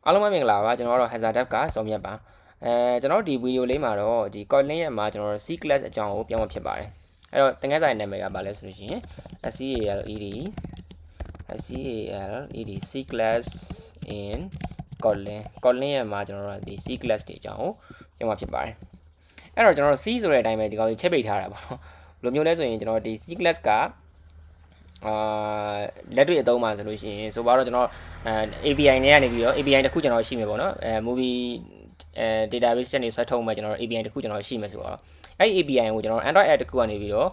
အားလုံးပဲမင်္ဂလာပါကျွန်တော်တို့ Hazard Dev ကစုံမြတ်ပါကျွန်တော်ဒီဗီဒီယိုလေးမှာတော့ဒီ Kotlin ရဲ့မှာကျွန်တော်တို့ C class အကြောင်းကိုပြောင်းမှာဖြစ်ပါတယ်အဲ့တော့သင်ခန်းစာရဲ့နာမည်ကဘာလဲဆိုလို့ရှိရင် SCALED C class in Kotlin ရဲ့မှာကျွန်တော်တို့ဒီ C class တွေအကြောင်းကိုပြောင်းမှာဖြစ်ပါတယ်အဲ့တော့ကျွန်တော်တို့ C ဆိုတဲ့အတိုင်းပဲဒီကောင်ကြီးချက်ပိတ်ထားတာပေါ့နော်ဘယ်လိုမျိုးလဲဆိုရင်ကျွန်တော်ဒီ C class ကလက်တွေ့အသုံးမှာဆိုလို့ရှိရင်ဆိုပါတော့ကျွန်တော်API နဲ့ကနေပြီးတော့ API တစ်ခုကျွန်တော်ရှိမယ်ပေါ့နော်movie database နဲ့ဆွဲထုတ်မှကျွန်တော် API တစ်ခုကျွန်တော်ရှိမယ်ဆိုတော့အဲ့ API ကိုကျွန်တော် Android app တစ်ခုကနေပြီးတော့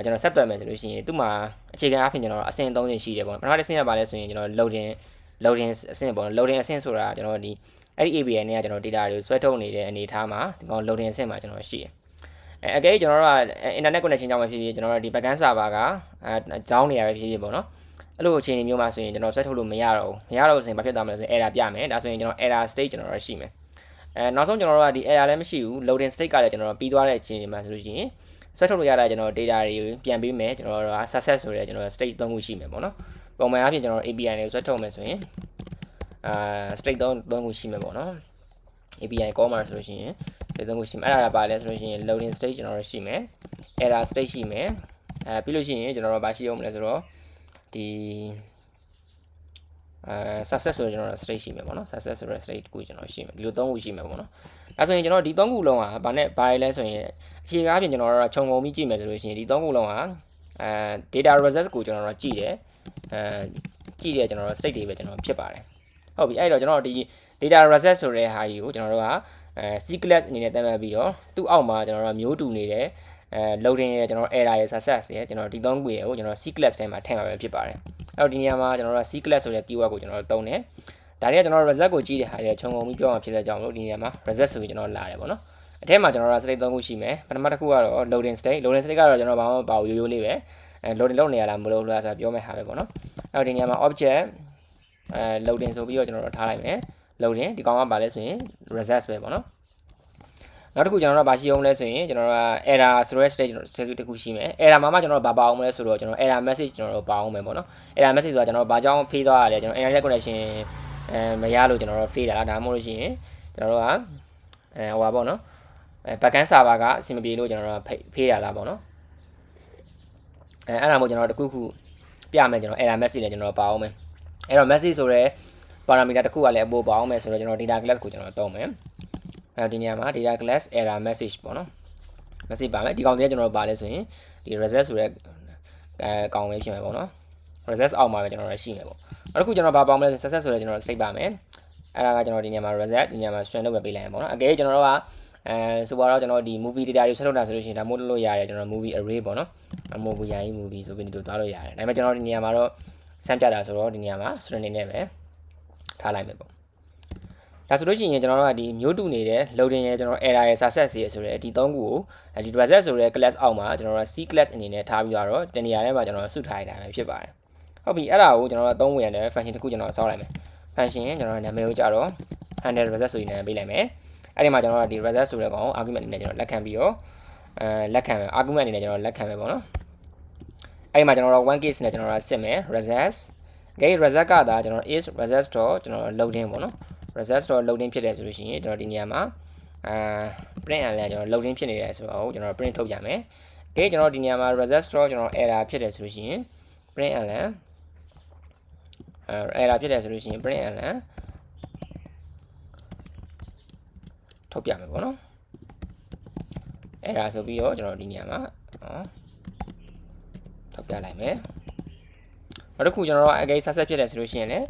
ကျွန်တော်ဆက်သွယ်မယ်ဆိုလို့ရှိရင်သူ့မှာအခြေခံအဖြစ်ကျွန်တော်အဆင့်3ဆင့်ရှိတယ်ပေါ့နော်ပထမတစ်ဆင့်ကဘာလဲဆိုရင်ကျွန်တော် loading အဆင့်ပေါ့နော် loading အဆင့်ဆိုတာကျွန်တော်ဒီအဲ့ဒီ API နဲ့ကကျွန်တော် data တွေကိုဆွဲထုတ်နေတဲ့အနေအထားမှာဒီကောင် loading အဆင့်မှာကျွန်တော်ရှိတယ်အကဲကျွန်တော်တို့က internet connection ကြောင့်ပဲဖြစ်ဖြစ်ကျွန်တော်တို့ဒီ backend server ကကြောင်းနေရပဲဖြစ်ဖြစ်ပေါ့နော်အဲ့လိုအခြေအနေမျိုးမှာဆိုရင်ကျွန်တော်ဆွဲထုတ်လို့မရတော့ဆိုရင်ဘာဖြစ်သွားမလဲဆိုရင် error ပြမယ်ဒါဆိုရင်ကျွန်တော် error state ကျွန်တော်တို့ရှိမယ်နောက်ဆုံးကျွန်တော်တို့ကဒီ error လည်းမရှိဘူး loading state ကလည်းကျွန်တော်တို့ပြီးသွားတဲ့အခြေအနေမှာဆိုလို့ရှိရင်ဆွဲထုတ်လို့ရတာကျွန်တော် data တွေပြန်ပေးမယ်ကျွန်တော်တို့က success ဆိုတဲ့ကျွန်တော် state 3ခုရှိမယ်ပေါ့နော်ပုံမှန်အားဖြင့်ကျွန်တော် API တွေကိုဆွဲထုတ်မယ်ဆိုရင်state 3ခုရှိမယ်ပေါ့နော် API call မှာဆိုလို့ရှိရင်ဒီ3ခုရှိမယ်အဲ့ဒါပါလဲဆိုလို့ရှိရင် loading state ကျွန်တော်တို့ရှိမယ် error state ရှိမယ်ပြီးလို့ရှိရင်ကျွန်တော်တို့ဘာရှိအောင်မလဲဆိုတော့ဒီ success ဆိုတော့ကျွန်တော် state ရှိမယ်ပေါ့နော် success ဆိုတဲ့ state ကိုကျွန်တော်ရှိမယ်ဒီလို3ခုရှိမယ်ပေါ့နော်ဒါဆိုရင်ကျွန်တော်ဒီ3ခုလုံးကဘာလဲဆိုရင်အခြေခံအပြင်ကျွန်တော်တို့ခြုံငုံပြီးကြည့်မယ်ဆိုလို့ရှိရင်ဒီ3ခုလုံးကdata result ကိုကျွန်တော်တို့ကြည့်တယ်ကြည့်တယ်ကျွန်တော်တို့ state တွေပဲကျွန်တော်ဖြစ်ပါတယ်ဟုတ်ပြီအဲ့တော့ကျွန်တော်ဒီ data result ဆိုတဲ့ဟာကြီးကိုကျွန်တော်တို့ကC class အနေနဲ့သတ်မှတ်ပြီးတော့သူ့အောက်မှာကျွန်တော်တို့မျိုးတူနေတဲ့loading ရဲ့ကျွန်တော် error ရဲ့ success ရဲ့ကျွန်တော်ဒီ3ခုရဲ့ကိုကျွန်တော် C class ထဲမှာထည့်မှာပဲဖြစ်ပါတယ်အဲ့တော့ဒီနေရာမှာကျွန်တော်တို့ C class ဆိုတဲ့ keyword ကိုကျွန်တော်တို့သုံးတယ်ဒါတွေကကျွန်တော် result ကိုကြည့်တဲ့ဟာတွေခြုံငုံပြီးပြောအောင်ဖြစ်တဲ့ကြောင့်လို့ဒီနေရာမှာ result ဆိုပြီးကျွန်တော်လာတယ်ပေါ့နော်အထက်မှာကျွန်တော်တို့ state 3ခုရှိမယ်ပထမတစ်ခုကတော့ loading state ကတော့ကျွန်တော်ဘာမှမပါဘူးရိုးရိုးလေးပဲloading လုပ်နေရလားမလုပ်လားဆိုတာပြောမယ့်ဟာပဲပေါ့နော်အဲ့တော့ဒီနေရာမှာ object loading ဆိုပြီးတော့ကျွန်တော်တို့ထားလိုက်မယ် loading ဒီကောင်ကဘာလဲဆိုရင် result ပဲပေါ့နော်နောက်တစ်ခုကျွန်တော်တို့ဗာရှိအောင်လဲဆိုရင်ကျွန်တော်တို့က error ဆိုတဲ့ stage တစ်ခုရှိမယ် error မှာကျွန်တော်တို့ဗာပါအောင်မလဲဆိုတော့ကျွန်တော် error message ကျွန်တော်တို့ပါအောင်မယ်ပေါ့နော် error message ဆိုတာကျွန်တော်ဘာကြောင့်ဖေးသွားရလဲကျွန်တော် internet connection မရလို့ကျွန်တော်တို့ဖေးတာလားဒါမှမဟုတ်လို့ရှိရင်ကျွန်တော်တို့ကဟိုပါပေါ့နော်backend server ကအဆင်မပြေလို့ကျွန်တော်တို့ဖေးရလားပေါ့နော်အဲ့ဒါမို့ကျွန်တော်တို့တခုခုပြမယ်ကျွန်တော် error message နဲ့ကျွန်တော်ပါအောင်မယ်အဲ့တော့ message ဆိုတဲ့ parameter တစ်ခုကလည်းအပို့ပါအောင်မယ်ဆိုတော့ကျွန်တော် data class ကိုကျွန်တော်သုံးမယ်အဲ့ဒီနေရာမှာ data class error message ပေါ့နော် message ပါမယ်ဒီကောင်တွေကကျွန်တော်တို့ပါလဲဆိုရင်ဒီ result ဆိုတဲ့ကောင်လေးဖြစ်မယ်ပေါ့နော် result အောက်မှာပဲကျွန်တော်တို့ရှိမယ်ပေါ့နောက်တစ်ခုကျွန်တော်ပါပေါင်းမလဲဆို success ဆိုတဲ့ကျွန်တော်တို့စိတ်ပါမယ်အဲ့ဒါကကျွန်တော်ဒီနေရာမှာ result ဒီနေရာမှာ string လုပ်ပဲပေးလိုက်ရင်ပေါ့နော်အကယ်ကျွန်တော်တို့ကဆိုပါတော့ကျွန်တော်ဒီ movie data တွေဆက်ထုတ်တာဆိုလို့ရှိရင်ဒါမို့လို့ရတယ်ကျွန်တော် movie array ပေါ့နော် movie ရိုင်း movie ဆိုပြီးဒီလိုသွားလို့ရတယ်ဒါပေမဲ့ကျွန်တော်ဒီနေရာမှာတော့စမ်းပြတာဆိုတော့ဒီနေရာမှာ string နေနဲ့ပဲထားလိုက်မယ်ပေါ့ဒါဆိုလို့ရှိရင်ကျွန်တော်တို့ကဒီမျိုးတူနေတဲ့ loading ရဲ့ကျွန်တော် error ရဲ့ success ရဲ့ဆိုတဲ့ဒီ3ခုကိုဒီ result ဆိုတဲ့ class အောက်မှာကျွန်တော်တို့ C class အနေနဲ့ထားပြီးတော့တနေရာထဲမှာကျွန်တော်စုထားရတာပဲဖြစ်ပါတယ်ဟုတ်ပြီအဲ့ဒါကိုကျွန်တော်တို့သုံးဝင်ရတယ် function တစ်ခုကျွန်တော်ဆောက်လိုက်မယ် function ကျွန်တော်နာမည်ကိုကြတော့ handle result ဆိုပြီးနာမည်ပေးလိုက်မယ်အဲ့ဒီမှာကျွန်တော်တို့ဒီ result ဆိုတဲ့ကောင် argument အနေနဲ့ကျွန်တော်လက်ခံပြီးတော့လက်ခံမယ် argument အနေနဲ့ကျွန်တော်လက်ခံမယ်ပေါ့နော်အဲ့ဒီမှာကျွန်တော်တို့ one case နဲ့ကျွန်တော်တို့စစ်မယ် results result ကဒါကျွန်တော် is results တော့ကျွန်တော် loading ပေါ့နော်result loading ဖြစ်တယ်ဆိုလို့ရှိရင်ကျွန်တော်ဒီနေရာမှာprint အလဲကျွန်တော် loading ဖြစ်နေတယ်ဆိုတော့ကျွန်တော် print ထုတ်ကြမယ်။ကျွန်တော်ဒီနေရာမှာ result ကျွန်တော် error ဖြစ်တယ်ဆိုလို့ရှိရင် print အလဲ error ဖြစ်တယ်ဆိုလို့ရှိရင် print အလဲထုတ်ပြမယ်ပေါ့နော်။ error ဆိုပြီးတော့ကျွန်တော်ဒီနေရာမှာထုတ်ပြလိုက်မယ်။နောက်တစ်ခုကျွန်တော်တို့အကယ် success ဖြစ်တယ်ဆိုလို့ရှိရင်လည်း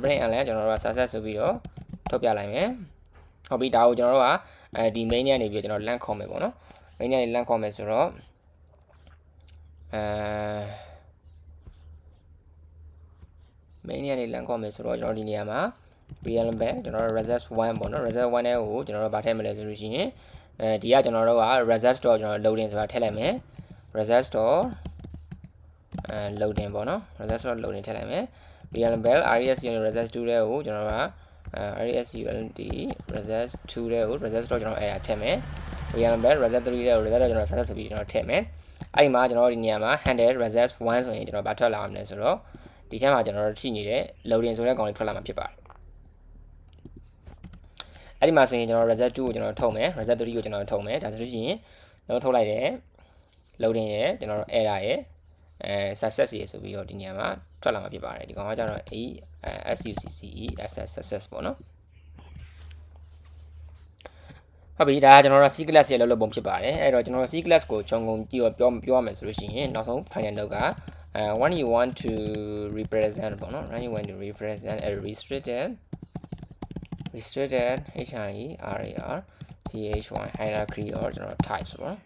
print အလဲကျွန်တော်တို့ success ဆိုပြီးတော့ထုတ်ပြလိုက်မယ်ဟုတ်ပြီဒါကိုကျွန်တော်တို့ကဒီ main နဲ့နေပြီးကျွန်တော် link ခေါ်မယ်ပေါ့နော် main နဲ့ link ခေါ်မယ်ဆိုတော့main နဲ့ link ခေါ်မယ်ဆိုတော့ကျွန်တော်ဒီနေရာမှာ real number ကျွန်တော်တို့ result 1ပေါ့နော် result 1နဲ့ကိုကျွန်တော်တို့ဗာထည့်မလဲဆိုလို့ရှိရင်ဒီကကျွန်တော်တို့က result တော့ကျွန်တော် loading ဆိုတာထည့်လိုက်မယ် result တော့loading ပေါ့နော် result တော့ loading ထည့်လိုက်မယ် real number res unit result 2တဲ့ကိုကျွန်တော်ကRSULD result 2တဲ့ကို result တော့ကျွန်တော်အဲ့ဒါထည့်မယ် real number result 3တဲ့ကို result တော့ကျွန်တော် success ဆိုပြီးကျွန်တော်ထည့်မယ်အဲ့ဒီမှာကျွန်တော်ဒီနေရာမှာ handle result 1ဆိုရင်ကျွန်တော်ဗာထွက်လာအောင်လဲဆိုတော့ဒီထဲမှာကျွန်တော်တို့ရှိနေတဲ့ loading ဆိုတဲ့ကောင်လေးထွက်လာမှာဖြစ်ပါတယ် အဲ့ဒီမှာဆိုရင်ကျွန်တော် result 2ကိုကျွန်တော်ထုတ်မယ် result 3ကိုကျွန်တော်ထုတ်မယ်ဒါဆိုလို့ရှိရင်ကျွန်တော်ထုတ်လိုက်တယ် loading ရယ်ကျွန်တော် error ရယ်success ရယ်ဆိုပြီးတော့ဒီနေရာမှာထွက်လာမှာဖြစ်ပါတယ်ဒီကောင်ကကျတော့ success ပေါ့နော်ဟုတ်ပြီဒါကကျွန်တော်တို့ C class ရဲ့လောက်ပုံဖြစ်ပါတယ်အဲ့တော့ကျွန်တော်တို့ C class ကိုခြုံငုံကြည့်ပြောရမယ်ဆိုလို့ရှိရင်နောက်ဆုံး final note ကwhen you want to represent ပေါ့နော် when you want to represent a restricted HIERAR CH1 hierarchy or ကျွန်တော် types ပေါ့နော်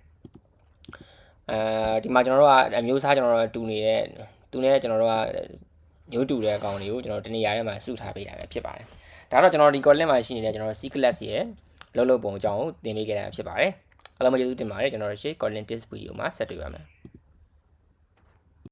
ဒီမှာကျွန်တော်တို့ကအမျိုးအစားကျွန်တော်တို့တူနေတဲ့တူနေတဲ့ကျွန်တော်တို့ကမျိုးတူတဲ့အကောင်တွေကိုကျွန်တော်တနေရာထဲမှာစုထားပေးတာပဲဖြစ်ပါတယ်ဒါတော့ကျွန်တော်ဒီ column မှာရှိနေတဲ့ကျွန်တော် C class ရဲ့လုံးလုံးပုံအကြောင်းကိုသင်ပေးခဲ့တာဖြစ်ပါတယ်အားလုံးကျေးဇူးတင်ပါတယ်ကျွန်တော်တို့ရှေ့ column test video မှာဆက်တွေ့ပါမယ်